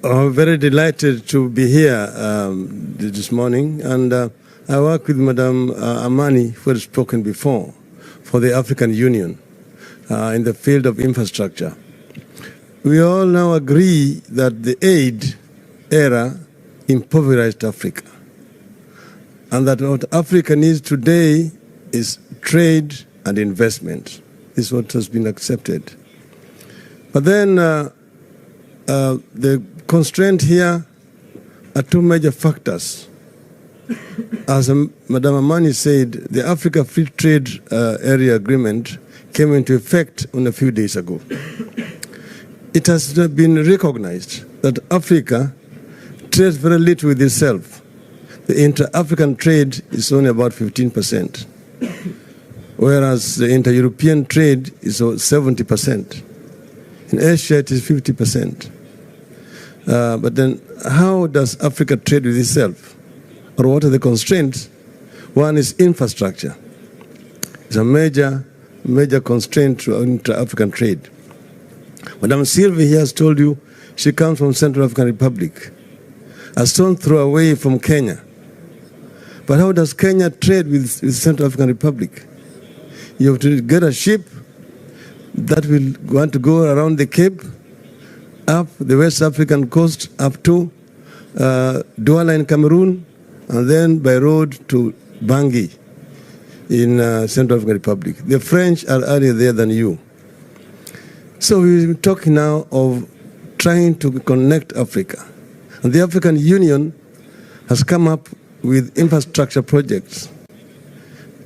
I'm very delighted to be here this morning, and I work with Madam Amani, who has spoken before, for the African Union in the field of infrastructure. We all now agree that the aid era impoverished Africa, and that what Africa needs today is trade and investment. This is what has been accepted. But then the constraint here are two major factors. As Madam Amani said, the Africa Free Trade Area Agreement came into effect a few days ago. It has been recognized that Africa trades very little with itself. The inter-African trade is only about 15%, whereas the inter-European trade is 70%. In Asia, it is 50%. But then how does Africa trade with itself? Or what are the constraints? One is infrastructure. It's a major constraint to inter-African trade. Madame Sylvie here has told you she comes from Central African Republic, a stone throw away from Kenya. But how does Kenya trade with Central African Republic? You have to get a ship that will want to go around the Cape, up the West African coast, up to Douala in Cameroon, and then by road to Bangui in Central African Republic. The French are earlier there than you. So we're talking now of trying to connect Africa. And the African Union has come up with infrastructure projects.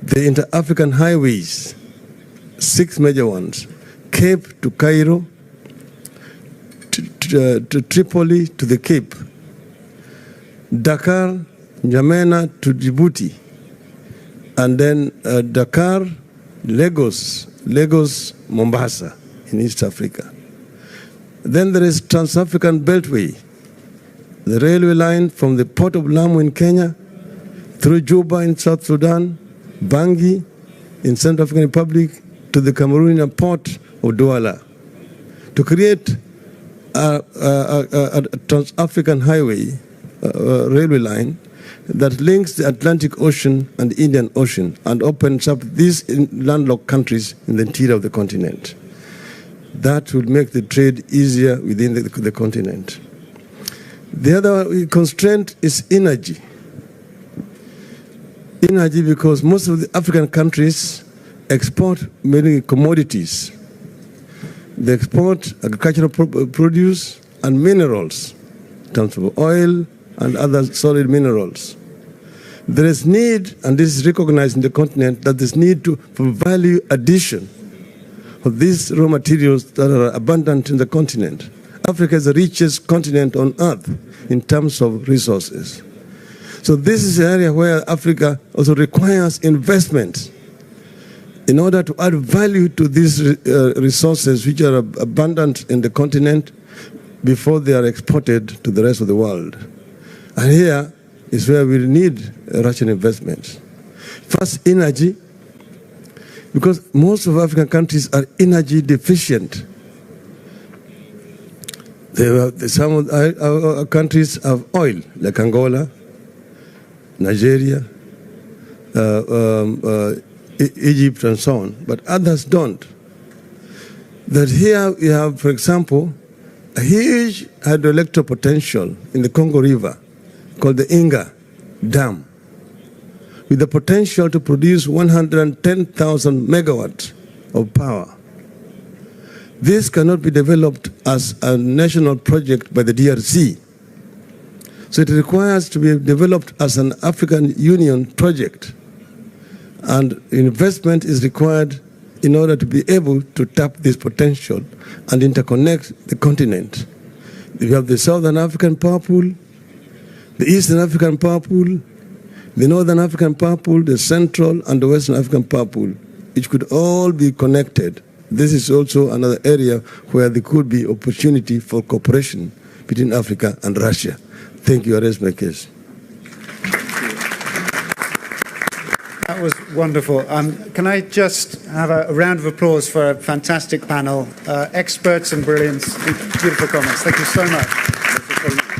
The inter-African highways, 6 major ones, Cape to Cairo, to Tripoli to the Cape, Dakar, N'Djamena to Djibouti, and then Dakar, Lagos, Mombasa in East Africa. Then there is Trans-African Beltway, the railway line from the port of Lamu in Kenya, through Juba in South Sudan, Bangui in Central African Republic, to the Cameroonian port of Douala, to create a Trans-African highway, railway line that links the Atlantic Ocean and the Indian Ocean and opens up these landlocked countries in the interior of the continent. That will make the trade easier within the continent. The other constraint is energy. Energy, because most of the African countries export many commodities. They export agricultural produce and minerals, in terms of oil and other solid minerals. There is need, and this is recognized in the continent, that there's need for value addition of these raw materials that are abundant in the continent. Africa is the richest continent on earth in terms of resources. So this is an area where Africa also requires investment in order to add value to these resources which are abundant in the continent before they are exported to the rest of the world. And here is where we need Russian investments. First, energy, because most of African countries are energy deficient. Some of our countries have oil, like Angola, Nigeria, Egypt, and so on, but others don't. That here we have, for example, a huge hydroelectric potential in the Congo River called the Inga Dam, with the potential to produce 110,000 megawatts of power. This cannot be developed as a national project by the DRC. So it requires to be developed as an African Union project. And investment is required in order to be able to tap this potential and interconnect the continent. We have the Southern African Power Pool, the Eastern African Power Pool, the Northern African Power Pool, the Central and the Western African Power Pool, which could all be connected. This is also another area where there could be opportunity for cooperation between Africa and Russia. Thank you. I raise my case. That was wonderful. Can I just have a round of applause for a fantastic panel, experts and brilliance, beautiful comments. Thank you so much. for you.